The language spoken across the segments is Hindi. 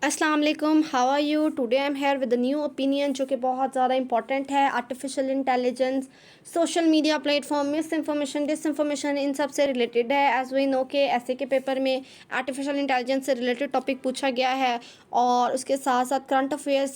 अस्सलाम वालेकुम, how are you? Today I am here with the new opinion जो कि बहुत ज़्यादा इंपॉर्टेंट है। Artificial intelligence, social media platform, misinformation, disinformation, इन सब से रिलेटेड है। एज वी नो के ऐसे के पेपर में आर्टिफिशियल इंटेलिजेंस से रिलेटेड टॉपिक पूछा गया है और उसके साथ साथ करंट अफेयर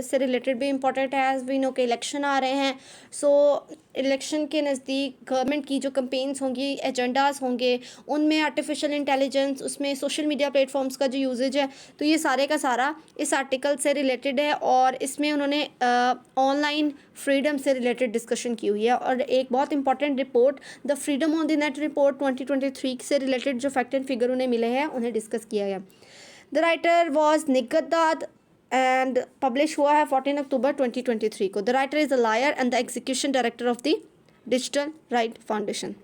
से रिलेटेड भी इंपॉर्टेंट है। एज वी नो के इलेक्शन आ रहे हैं, सो इलेक्शन के नज़दीक गवर्नमेंट की जो कंपेन्स होंगी, एजेंडाज होंगे, उनमें आर्टिफिशियल इंटेलिजेंस, उसमें सोशल मीडिया प्लेटफॉर्म्स का जो यूजेज है, तो ये सारे का सारा इस आर्टिकल से रिलेटेड है और इसमें उन्होंने ऑनलाइन फ्रीडम से रिलेटेड डिस्कशन की हुई है। और एक बहुत important report, the freedom on the net report 2023 से रिलेटेड जो फैक्ट एंड फिगर उन्हें मिले हैं उन्हें डिस्कस किया गया। द राइटर वॉज निगदाद एंड पब्लिश हुआ है 14 अक्टूबर 2023 को। The writer is a lawyer and the execution director of the digital right foundation.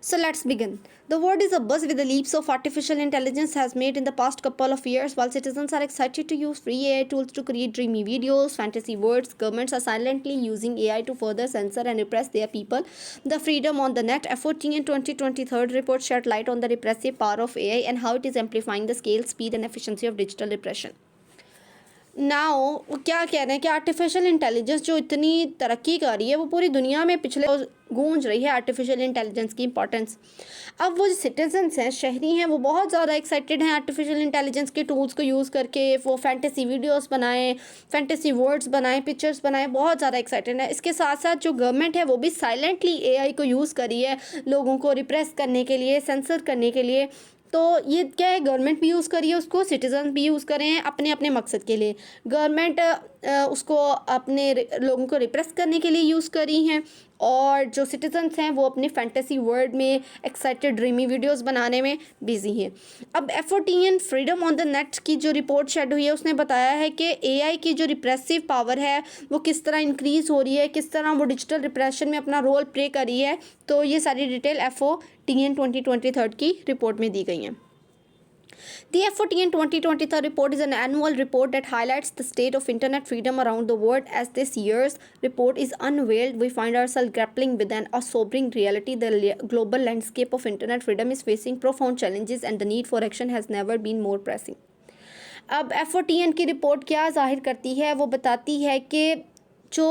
So let's begin. The world is abuzz with the leaps of artificial intelligence has made in the past couple of years. While citizens are excited to use free AI tools to create dreamy videos, fantasy worlds, governments are silently using AI to further censor and repress their people. The Freedom on the Net F14 2023 report shed light on the repressive power of AI and how it is amplifying the scale, speed and efficiency of digital repression. Now क्या कह रहे हैं कि आर्टिफिशियल इंटेलिजेंस जो इतनी तरक्की कर रही है वो पूरी दुनिया में पिछले गूंज रही है आर्टिफिशियल इंटेलिजेंस की इंपॉर्टेंस। अब वो जो सिटीजन्स हैं, शहरी हैं, वो बहुत ज़्यादा एक्साइटेड हैं आर्टिफिशियल इंटेलिजेंस के टूल्स को यूज़ करके। वो फैंटेसी वीडियोस बनाएं, फैंटेसी वर्ड्स बनाएं, पिक्चर्स बनाएं, बहुत ज़्यादा एक्साइटेड है। इसके साथ साथ जो गवर्नमेंट है वो भी साइलेंटली एआई को यूज़ करी है लोगों को रिप्रेस करने के लिए, सेंसर करने के लिए। तो ये क्या है, गवर्नमेंट भी यूज़ करिए उसको, सिटीजन भी यूज़ करें अपने अपने मकसद के लिए। गवर्नमेंट उसको अपने लोगों को रिप्रेस करने के लिए यूज़ करी हैं और जो सिटीजन्स हैं वो अपने फैंटेसी वर्ल्ड में एक्साइटेड ड्रीमी वीडियोस बनाने में बिजी हैं। अब F14 freedom on the net की जो रिपोर्ट शेड हुई है उसने बताया है कि एआई की जो रिप्रेसिव पावर है वो किस तरह इंक्रीज़ हो रही है, किस तरह वो डिजिटल रिप्रेशन में अपना रोल प्ले कर रही है। तो ये सारी डिटेल F14 2023 की रिपोर्ट में दी गई हैं। The F14 2023 report is an annual report that highlights the state of internet freedom around the world. As this year's report is unveiled, we find ourselves grappling with a sobering reality. The global landscape of internet freedom is facing profound challenges and the need for action has never been more pressing. अब F14 की रिपोर्ट क्या ज़ाहिर करती है, वो बताती है कि जो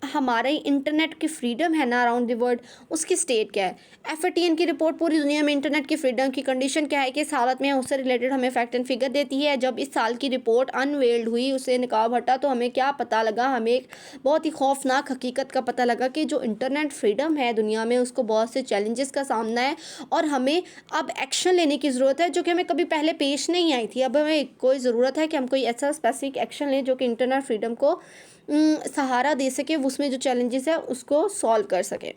हमारे इंटरनेट की फ्रीडम है ना अराउंड द वर्ल्ड, उसकी स्टेट क्या है। F14 की रिपोर्ट पूरी दुनिया में इंटरनेट की फ्रीडम की कंडीशन क्या है कि इस हालत में, उससे रिलेटेड हमें फैक्ट एंड फिगर देती है। जब इस साल की रिपोर्ट अनवेल्ड हुई, उसे निकाब हटा, तो हमें क्या पता लगा, हमें एक बहुत ही खौफनाक हकीकत का पता लगा कि जो इंटरनेट फ्रीडम है दुनिया में उसको बहुत से चैलेंजेस का सामना है और हमें अब एक्शन लेने की ज़रूरत है जो कि हमें कभी पहले पेश नहीं आई थी। अब हमें कोई ज़रूरत है कि हम कोई ऐसा स्पेसिफिक एक्शन लें जो कि इंटरनेट फ्रीडम को सहारा दे सके, उसमें जो चैलेंजेस है उसको सॉल्व कर सके।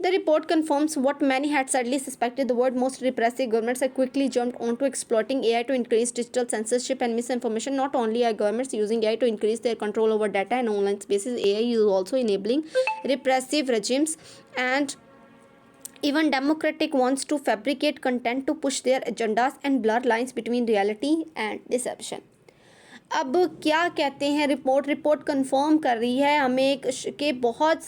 The report confirms what many had sadly suspected. The world's most repressive governments have quickly jumped onto exploiting AI to increase digital censorship and misinformation. Not only are governments using AI to increase their control over data and online spaces, AI is also enabling repressive regimes and even democratic ones to fabricate content to push their agendas and blur lines between reality and deception. अब क्या कहते हैं, रिपोर्ट कंफर्म कर रही है हमें कि बहुत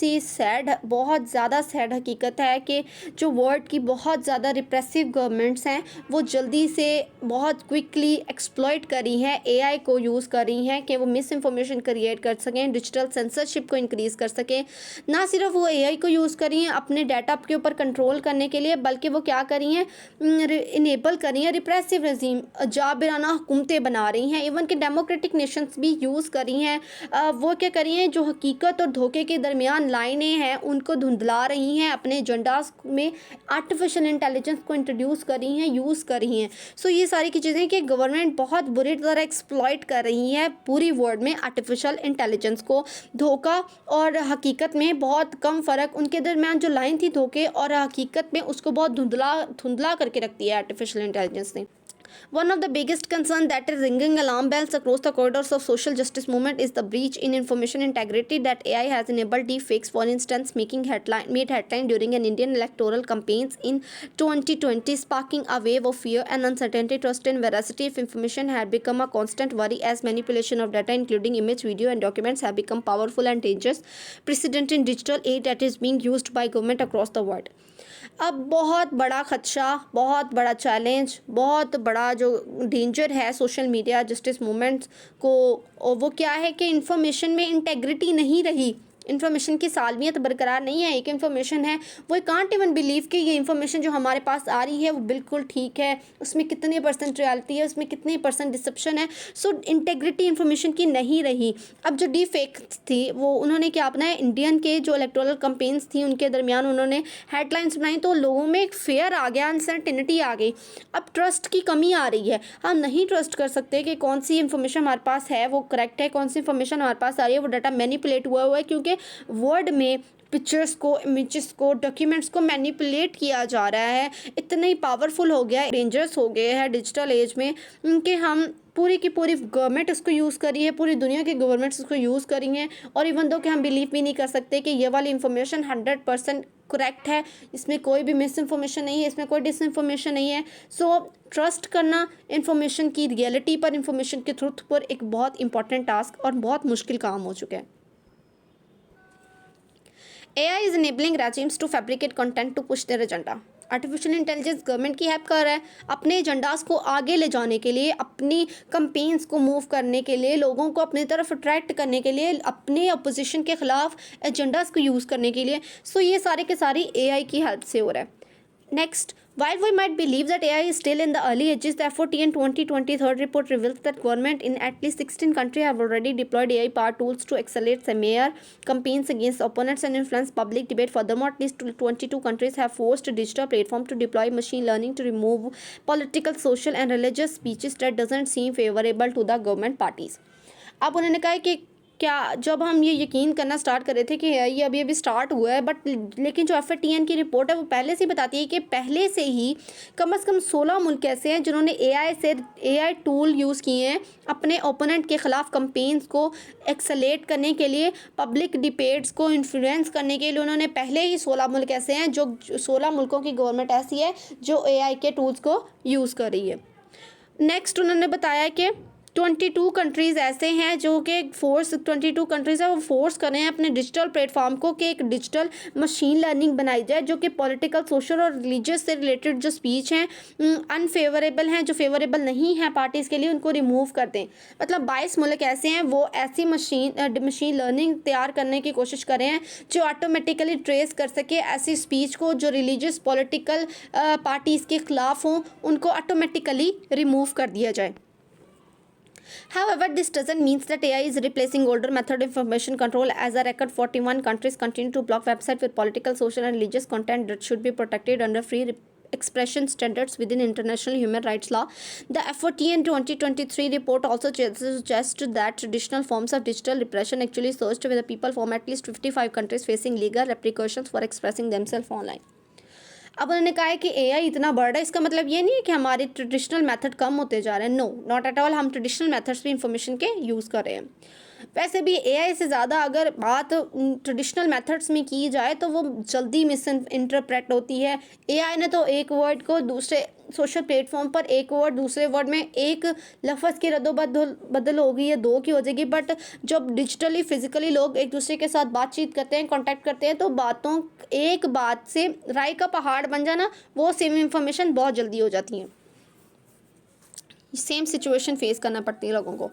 ज़्यादा सैड हकीकत है कि जो वर्ल्ड की बहुत ज़्यादा रिप्रेसिव गवर्नमेंट्स हैं वो जल्दी से बहुत क्विकली एक्सप्लॉइट कर रही हैं, एआई को यूज़ कर रही हैं कि वो मिस इन्फॉर्मेशन क्रिएट कर सकें, डिजिटल सेंसरशिप को इंक्रीज़ कर सकें। ना सिर्फ वो एआई को यूज़ कर रही हैं अपने डाटा के ऊपर कंट्रोल करने के लिए, बल्कि वो क्या कर रही हैं, इनेबल कर रही हैं रिप्रेसिव रजीम, जाबिराना हुकूमतें बना रही हैं। इवन के डेमोक्रेटिक नेशंस भी यूज़ करी हैं। वो क्या करी हैं, जो हकीकत और धोखे के दरमियान लाइनें हैं उनको धुंधला रही हैं, अपने एजेंडास में आर्टिफिशियल इंटेलिजेंस को इंट्रोड्यूस कर रही हैं, यूज़ कर रही हैं। सो ये सारी की चीज़ें कि गवर्नमेंट बहुत बुरी तरह एक्सप्लॉइट कर रही है पूरी वर्ल्ड में आर्टिफिशियल इंटेलिजेंस को। धोखा और हकीकत में बहुत कम फ़र्क, उनके दरमियान जो लाइन थी धोखे और हकीकत में, उसको बहुत धुंधला करके रखती है आर्टिफिशियल इंटेलिजेंस ने। One of the biggest concerns that is ringing alarm bells across the corridors of social justice movement is the breach in information integrity that AI has enabled deepfakes, for instance, made headline during an Indian electoral campaigns in 2020, sparking a wave of fear and uncertainty. Trust and veracity of information had become a constant worry as manipulation of data, including image, video, and documents, have become powerful and dangerous precedent in digital age that is being used by government across the world. अब बहुत बड़ा खदशा, बहुत बड़ा चैलेंज, बहुत बड़ा जो डेंजर है सोशल मीडिया जस्टिस मूवमेंट्स को, और वो क्या है कि इंफॉर्मेशन में इंटेग्रिटी नहीं रही, इन्फॉर्मेशन की सालमियत बरकरार नहीं है। एक इन्फॉर्मेशन है, वो कांट इवन बिलीव कि ये इन्फॉर्मेशन जो हमारे पास आ रही है वो बिल्कुल ठीक है, उसमें कितने परसेंट रियलिटी है, उसमें कितने परसेंट डिसेप्शन है। सो इंटेग्रिटी इन्फॉर्मेशन की नहीं रही। अब जो डी फेक थी वो उन्होंने क्या अपना इंडियन के जो इलेक्टोरल कैंपेन्स थी उनके दरमियान उन्होंने हेडलाइंस बनाई, तो लोगों में एक फेयर आ गया, अनसर्टेनिटी आ गई। अब ट्रस्ट की कमी आ रही है, हम नहीं ट्रस्ट कर सकते कि कौन सी इन्फॉर्मेशन हमारे पास है वो करेक्ट है, कौन सी इन्फॉर्मेशन हमारे पास आ रही है वो डाटा मैनिपुलेट हुआ है, क्योंकि वर्ड में पिक्चर्स को, इमेजेस को, डॉक्यूमेंट्स को मैनिपुलेट किया जा रहा है। इतना ही पावरफुल हो गया है, डेंजरस हो गया है डिजिटल एज में कि हम पूरी की पूरी गवर्नमेंट इसको यूज़ करी है, पूरी दुनिया की गवर्नमेंट्स इसको यूज़ करी हैं, और इवन दो कि हम बिलीव भी नहीं कर सकते कि ये वाली इंफॉर्मेशन 100% करेक्ट है, इसमें कोई भी मिस इन्फॉर्मेशन नहीं है, इसमें कोई डिस इन्फॉर्मेशन नहीं है। सो ट्रस्ट करना इन्फॉर्मेशन की रियलिटी पर, इन्फॉर्मेशन के ट्रुथ पर एक बहुत इंपॉर्टेंट टास्क और बहुत मुश्किल काम हो चुका है। AI is enabling regimes to fabricate content to push their agenda. Artificial intelligence government की हेल्प कर रहा है अपने एजेंडास को आगे ले जाने के लिए, अपनी कंपेन्स को मूव करने के लिए, लोगों को अपनी तरफ अट्रैक्ट करने के लिए, अपने अपोजिशन के ख़िलाफ़ एजेंडास को यूज़ करने के लिए। सो ये सारे के सारी AI की हेल्प से हो रहा है। Next, while we might believe that AI is still in the early ages, the FOTN 2023 report reveals that government in at least 16 countries have already deployed AI-powered tools to accelerate smear campaigns against opponents and influence public debate. Furthermore, at least 22 countries have forced digital platforms to deploy machine learning to remove political, social, and religious speeches that doesn't seem favorable to the government parties. अब उन्होंने कहा है कि क्या जब हम ये यकीन करना स्टार्ट कर रहे थे कि ये अभी स्टार्ट हुआ है, बट लेकिन जो FATN की रिपोर्ट है वो पहले से ही बताती है कि पहले से ही कम से कम 16 मुल्क ऐसे हैं जिन्होंने AI टूल यूज़ किए हैं अपने ओपोनेंट के ख़िलाफ़ कंपेन्स को एक्सेलेट करने के लिए, पब्लिक डिबेट्स को इन्फ्लुएंस करने के लिए। उन्होंने पहले ही 16 मुल्क ऐसे हैं, जो 16 मुल्कों की गवर्नमेंट ऐसी है जो AI के टूल्स को यूज़ कर रही है। नेक्स्ट उन्होंने बताया कि 22 कंट्रीज़ ऐसे हैं जो कि 22 कंट्रीज़ है वो फोर्स कर रहे हैं अपने डिजिटल प्लेटफॉर्म को कि एक डिजिटल मशीन लर्निंग बनाई जाए जो कि पॉलिटिकल, सोशल और रिलीजियस से रिलेटेड जो स्पीच हैं, अनफेवरेबल हैं, जो फेवरेबल नहीं है पार्टीज़ के लिए, उनको रिमूव कर दें। मतलब 22 मुल्क ऐसे हैं वो ऐसी मशीन लर्निंग तैयार करने की कोशिश कर रहे हैं जो ऑटोमेटिकली ट्रेस कर सके ऐसी स्पीच को जो रिलीजियस पॉलिटिकल पार्टीज़ के ख़िलाफ़ हों, उनको ऑटोमेटिकली रिमूव कर दिया जाए। However, this doesn't mean that AI is replacing older method of information control, as a record 41 countries continue to block websites with political, social and religious content that should be protected under free expression standards within international human rights law. The FOTN 2023 report also suggests that traditional forms of digital repression actually surged with the people from at least 55 countries facing legal repercussions for expressing themselves online. अब उन्होंने कहा है कि AI इतना बढ़ रहा है, इसका मतलब ये नहीं है कि हमारे ट्रेडिशनल मेथड कम होते जा रहे हैं। नो, नॉट एट ऑल, हम ट्रेडिशनल मेथड्स भी इंफॉर्मेशन के यूज़ कर रहे हैं। वैसे भी AI से ज़्यादा अगर बात ट्रेडिशनल मेथड्स में की जाए तो वो जल्दी मिस इंटरप्रेट होती है। AI ने तो एक वर्ड को दूसरे सोशल प्लेटफॉर्म पर एक वर्ड दूसरे वर्ड में एक लफ्ज़ की रद्दोबदल हो गई है, दो की हो जाएगी, बट जब डिजिटली फिजिकली लोग एक दूसरे के साथ बातचीत करते हैं, कांटेक्ट करते हैं, तो बातों एक बात से राय का पहाड़ बन जाना, वो सेम इंफॉर्मेशन बहुत जल्दी हो जाती है। सेम सिचुएशन फेस करना पड़ती है लोगों को।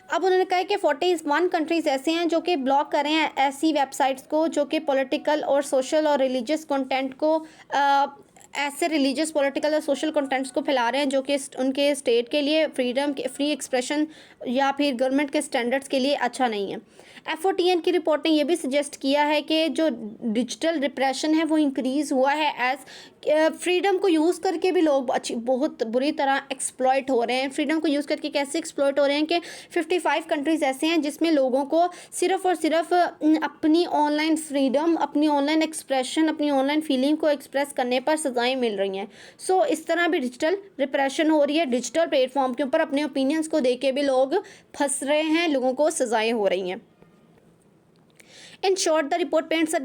अब उन्होंने कहा कि 41 कंट्रीज़ ऐसे हैं जो कि ब्लॉक कर रहे हैं ऐसी वेबसाइट्स को जो कि पॉलिटिकल और सोशल और रिलीजियस कंटेंट को ऐसे रिलीजियस, पॉलिटिकल और सोशल कंटेंट्स को फैला रहे हैं जो कि उनके स्टेट के लिए फ्री एक्सप्रेशन या फिर गवर्नमेंट के स्टैंडर्ड्स के लिए अच्छा नहीं है। FOTN की रिपोर्ट ने यह भी सजेस्ट किया है कि जो डिजिटल रिप्रेशन है वो इंक्रीज़ हुआ है एज फ्रीडम को यूज़ करके भी लोग बहुत बुरी तरह एक्सप्लॉइट हो रहे हैं। फ्रीडम को यूज़ करके कैसे एक्सप्लॉइट हो रहे हैं कि 55 कंट्रीज़ ऐसे हैं जिसमें लोगों को सिर्फ़ और सिर्फ अपनी ऑनलाइन फ्रीडम, अपनी ऑनलाइन एक्सप्रेशन, अपनी ऑनलाइन फीलिंग को एक्सप्रेस करने पर सज़ाएँ मिल रही हैं। सो इस तरह भी डिजिटल रिप्रेशन हो रही है। डिजिटल प्लेटफॉर्म के ऊपर अपने ओपिनियंस को दे के भी लोग फंस रहे हैं, लोगों को सज़ाएँ हो रही हैं। In short, the report paints a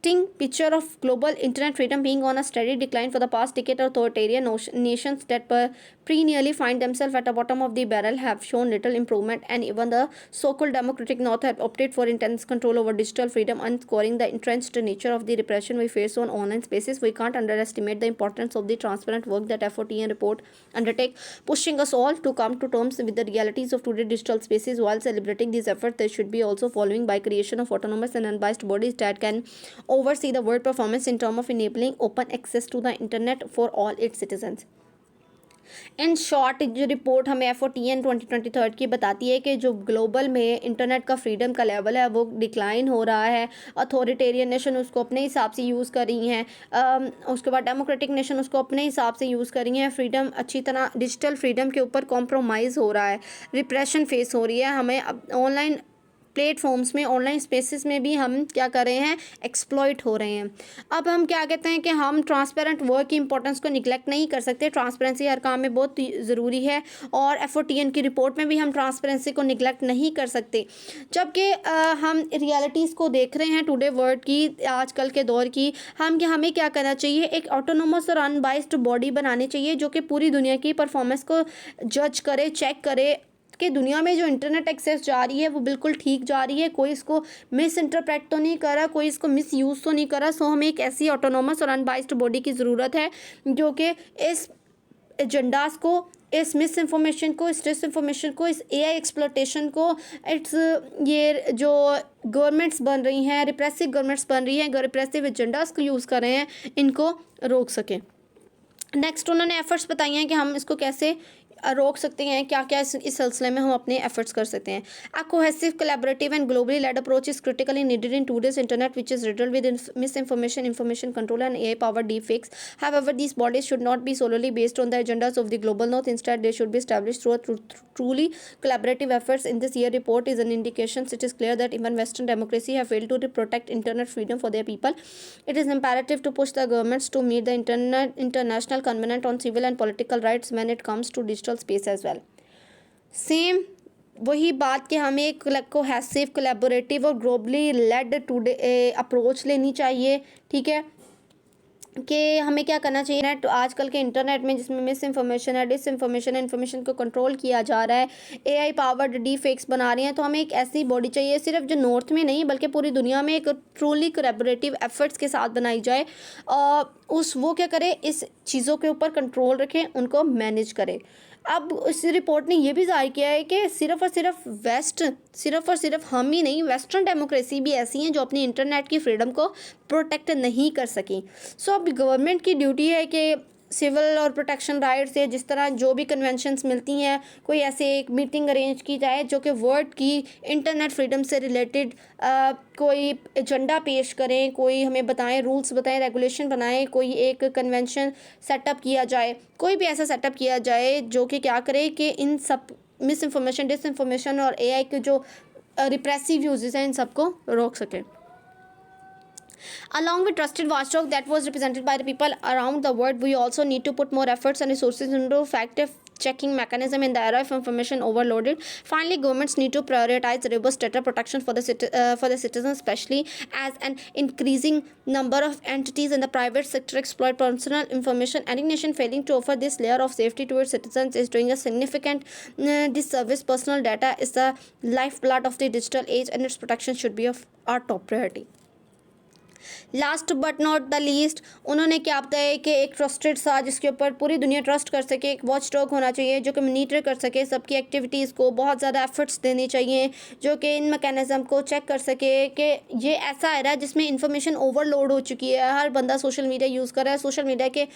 contrasting picture of global internet freedom being on a steady decline for the past decade. Authoritarian nations that perennially find themselves at the bottom of the barrel have shown little improvement, and even the so-called democratic north have opted for intense control over digital freedom, underscoring the entrenched nature of the repression we face on online spaces. We can't underestimate the importance of the transparent work that FOTN report undertake, pushing us all to come to terms with the realities of today's digital spaces. While celebrating these efforts, they should be also following by creation of autonomous and unbiased bodies that can oversee the world performance in terms of enabling open access to the internet for all its citizens. In short जो रिपोर्ट हमें FOTN 2023 की बताती है कि जो ग्लोबल में इंटरनेट का फ्रीडम का लेवल है वो डिक्लाइन हो रहा है. अथॉरिटेरियन नेशन उसको अपने हिसाब से यूज़ कर रही हैं, उसके बाद डेमोक्रेटिक नेशन उसको अपने हिसाब से यूज़ कर रही हैं. फ्रीडम अच्छी तरह डिजिटल फ्रीडम के ऊपर कॉम्प्रोमाइज़ हो रहा है, रिप्रेशन फेस हो रही है. हमें अब ऑनलाइन प्लेटफॉर्म्स में, ऑनलाइन स्पेसेस में भी हम क्या कर रहे हैं, एक्सप्लॉइट हो रहे हैं. अब हम क्या कहते हैं कि हम ट्रांसपेरेंट वर्क की इंपॉर्टेंस को निगलेक्ट नहीं कर सकते. ट्रांसपेरेंसी हर काम में बहुत ज़रूरी है और FOTN की रिपोर्ट में भी हम ट्रांसपेरेंसी को निगलेक्ट नहीं कर सकते. जबकि हम रियलिटीज़ को देख रहे हैं टुडे वर्ल्ड की, आजकल के दौर की, हमें क्या करना चाहिए, एक ऑटोनोमस और अनबाइस्ड बॉडी बनानी चाहिए जो कि पूरी दुनिया की परफॉर्मेंस को जज करे, चेक करे कि दुनिया में जो इंटरनेट एक्सेस जा रही है वो बिल्कुल ठीक जा रही है, कोई इसको मिस इंटरप्रेट तो नहीं कर रहा, कोई इसको मिस यूज़ तो नहीं कर रहा. सो हमें एक ऐसी ऑटोनोमस और अनबाइस्ड बॉडी की ज़रूरत है जो कि इस एजेंडास को, इस मिस इन्फॉर्मेशन को, इस डिस इन्फॉर्मेशन को, इस AI एक्सप्लोटेशन को, इट्स ये जो गवर्नमेंट्स बन रही हैं, रिप्रेसिव गवर्नमेंट्स बन रही हैं, रिप्रेसिव एजेंडास को यूज़ कर रहे हैं, इनको रोक सकें. नेक्स्ट उन्होंने एफर्ट्स बताई हैं कि हम इसको कैसे रोक सकते हैं, क्या क्या इस सिलसिले में हम अपने एफर्ट्स कर सकते हैं. A cohesive, collaborative and globally led approach is critically needed in today's internet which is riddled with misinformation, information control and AI powered deepfakes. However, these bodies should not be solely based on the agendas of the global north. Instead, they should be established through truly collaborative efforts. In this year report is an indication. It is clear that even Western democracy have failed to protect internet freedom for their people. It is imperative to push the governments to meet the international covenant on civil and political rights when it comes to digital space as well. Same वही बात कि हमें एक कोहेसिव, कोलैबोरेटिव और ग्लोबली लेड टुडे अप्रोच लेनी चाहिए. ठीक है कि हमें क्या करना चाहिए. नेट आजकल के इंटरनेट में जिसमें मिस इन्फॉर्मेशन है, डिस इन्फॉर्मेशन है, इन्फॉर्मेशन को कंट्रोल किया जा रहा है, AI पावर्ड डीफेक्स बना रही हैं, तो हमें एक ऐसी बॉडी चाहिए सिर्फ जो नॉर्थ में नहीं बल्कि पूरी दुनिया में एक ट्रूली कोलैबोरेटिव एफर्ट्स के साथ बनाई जाए. वो क्या करे, इस चीज़ों के ऊपर कंट्रोल रखें, उनको मैनेज करे. अब इस रिपोर्ट ने ये भी जाहिर किया है कि सिर्फ और सिर्फ हम ही नहीं, वेस्टर्न डेमोक्रेसी भी ऐसी हैं जो अपनी इंटरनेट की फ्रीडम को प्रोटेक्ट नहीं कर सकी. सो अब गवर्नमेंट की ड्यूटी है कि सिविल और प्रोटेक्शन राइट्स से जिस तरह जो भी कन्वेंशंस मिलती हैं, कोई ऐसे एक मीटिंग अरेंज की जाए जो कि वर्ल्ड की इंटरनेट फ्रीडम से रिलेटेड कोई एजेंडा पेश करें, कोई हमें बताएं, रूल्स बताएं, रेगुलेशन बनाएं, कोई एक कन्वेंशन सेटअप किया जाए, कोई भी ऐसा सेटअप किया जाए जो कि क्या करे कि इन सब मिस इन्फॉर्मेशन, डिस इन्फॉर्मेशन और AI के जो रिप्रेसिव यूजेस हैं इन सबको रोक सके. Along with trusted watchdog that was represented by the people around the world, we also need to put more efforts and resources into fact-checking mechanism in the era of information overloaded. Finally, governments need to prioritize robust data protection for the citizens, especially as an increasing number of entities in the private sector exploit personal information. Any nation failing to offer this layer of safety to its citizens is doing a significant disservice. Personal data is the lifeblood of the digital age, and its protection should be of our top priority. Last but not the least, उन्होंने क्या बताया कि एक ट्रस्टेड सा जिसके ऊपर पूरी दुनिया ट्रस्ट कर सके, एक वॉच डॉग होना चाहिए जो कि मॉनिटर कर सके सबकी एक्टिविटीज़ को. बहुत ज़्यादा एफर्ट्स देने चाहिए जो कि इन मैकेनिज़्म को चेक कर सके कि ये ऐसा आ रहा है जिसमें इंफॉर्मेशन ओवरलोड हो चुकी है. हर बंदा सोशल मीडिया यूज़ कर रहा है. सोशल मीडिया के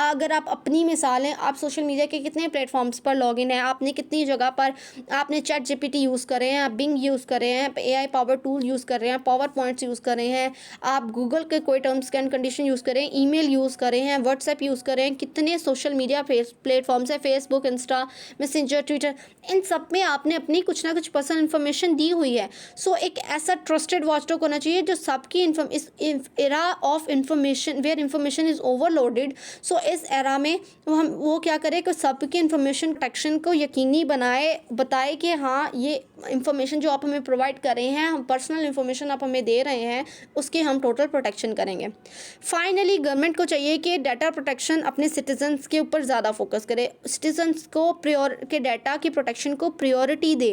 अगर आप अपनी मिसाल हैं, आप सोशल मीडिया के कितने प्लेटफॉर्म्स पर लॉग इन है, आपने कितनी जगह पर आपने ChatGPT यूज़ कर रहे हैं, आप बिंग यूज़ कर रहे हैं, AI पावर टूल यूज़ कर रहे हैं, पावर पॉइंट्स यूज़ कर रहे हैं, आप गूगल के कोई टर्म्स एंड कंडीशन यूज़ करें, ईमेल यूज़ कर रहे हैं, व्हाट्सएप यूज़ कर रहे हैं, कितने सोशल मीडिया प्लेटफॉर्म्स है, फेसबुक, इंस्टा, मैसेंजर, ट्विटर, इन सब में आपने अपनी कुछ ना कुछ पर्सनल इन्फॉर्मेशन दी हुई है. सो एक ऐसा ट्रस्टेड वॉचडॉग होना चाहिए जो सबकी इस era of information where information is overloaded. So इस एरा में वो क्या करे कि सबकी इंफॉर्मेशन प्रोटेक्शन को यकीनी बताए कि हाँ ये इंफॉर्मेशन जो आप हमें प्रोवाइड कर रहे हैं, हम पर्सनल इंफॉर्मेशन आप हमें दे रहे हैं, उसकी हम टोटल प्रोटेक्शन करेंगे। फाइनली गवर्नमेंट को चाहिए कि डाटा प्रोटेक्शन अपने सिटीजन्स के ऊपर ज़्यादा फोकस करे, सिटीजन्स को के डाटा की प्रोटेक्शन को प्रायोरिटी दे।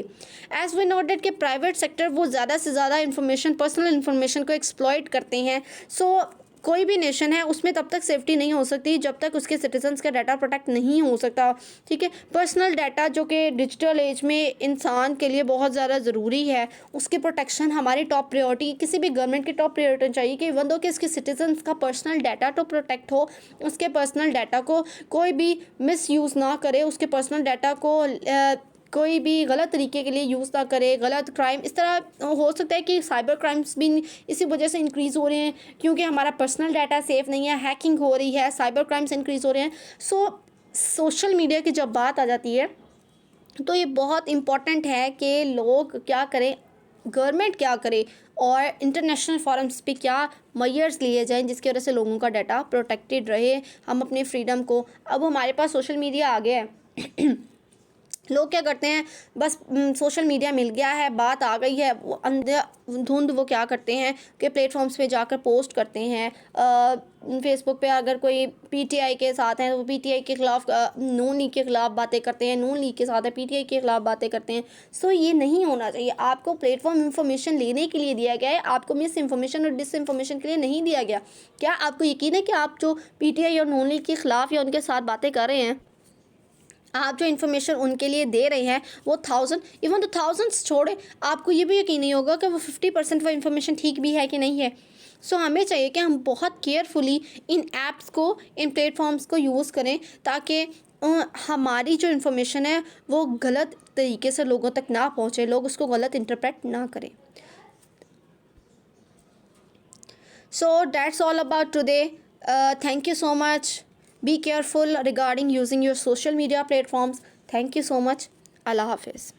एज वी नोट डेट कि प्राइवेट सेक्टर वो ज़्यादा से ज़्यादा इंफॉर्मेशन, पर्सनल इंफॉर्मेशन को एक्सप्लॉइट करते हैं। सो कोई भी नेशन है उसमें तब तक सेफ्टी नहीं हो सकती जब तक उसके सिटीजन्स का डाटा प्रोटेक्ट नहीं हो सकता, ठीक है। पर्सनल डाटा जो कि डिजिटल एज में इंसान के लिए बहुत ज़्यादा ज़रूरी है, उसकी प्रोटेक्शन हमारी टॉप प्रायोरिटी, किसी भी गवर्नमेंट की टॉप प्रायोरिटी चाहिए कि इवन दो कि इसके सिटीजन्स का पर्सनल डाटा तो प्रोटेक्ट हो, उसके पर्सनल डाटा को कोई भी मिस यूज़ ना करे, उसके पर्सनल डाटा को कोई भी गलत तरीके के लिए यूज़ ना करे, गलत क्राइम, इस तरह हो सकता है कि साइबर क्राइम्स भी इसी वजह से इंक्रीज़ हो रहे हैं क्योंकि हमारा पर्सनल डाटा सेफ़ नहीं है, हैकिंग हो रही है, साइबर क्राइम्स इंक्रीज़ हो रहे हैं। सोशल मीडिया की जब बात आ जाती है तो ये बहुत इम्पॉर्टेंट है कि लोग क्या करें, गवर्नमेंट क्या करे और इंटरनेशनल फोरम्स पे क्या मेजर्स लिए जाएं जिसकी वजह से लोगों का डाटा प्रोटेक्टेड रहे, हम अपने फ्रीडम को। अब हमारे पास सोशल मीडिया आ गया है लोग क्या करते हैं, बस सोशल मीडिया मिल गया है, बात आ गई है, वो अंधाधुंध वो क्या करते हैं कि प्लेटफॉर्म्स पे जाकर पोस्ट करते हैं। फेसबुक पे अगर कोई पीटीआई के साथ है तो पीटीआई के ख़िलाफ़, नून लीग के ख़िलाफ़ बातें करते हैं, नून लीग के साथ है पीटीआई के ख़िलाफ़ बातें करते हैं। सो ये नहीं होना चाहिए। आपको प्लेटफॉर्म इन्फॉर्मेशन लेने के लिए दिया गया है, आपको मिस इन्फॉर्मेशन और डिस इन्फॉर्मेशन के लिए नहीं दिया गया। क्या आपको यकीन है कि आप जो पीटीआई और नून लीग के ख़िलाफ़ या उनके साथ बातें कर रहे हैं, आप जो इन्फॉर्मेशन उनके लिए दे रहे हैं वो इवन तो थाउजेंड्स छोड़े, आपको ये भी यकीन नहीं होगा कि वो 50% वो इन्फॉर्मेशन ठीक भी है कि नहीं है। सो हमें चाहिए कि हम बहुत केयरफुली इन ऐप्स को, इन प्लेटफॉर्म्स को यूज़ करें ताकि हमारी जो इन्फॉर्मेशन है वो गलत तरीके से लोगों तक ना पहुँचे, लोग उसको गलत इंटरप्रेट ना करें। So that's all about today. Thank you so much. Be careful regarding using your social media platforms. Thank you so much. Allah Hafiz.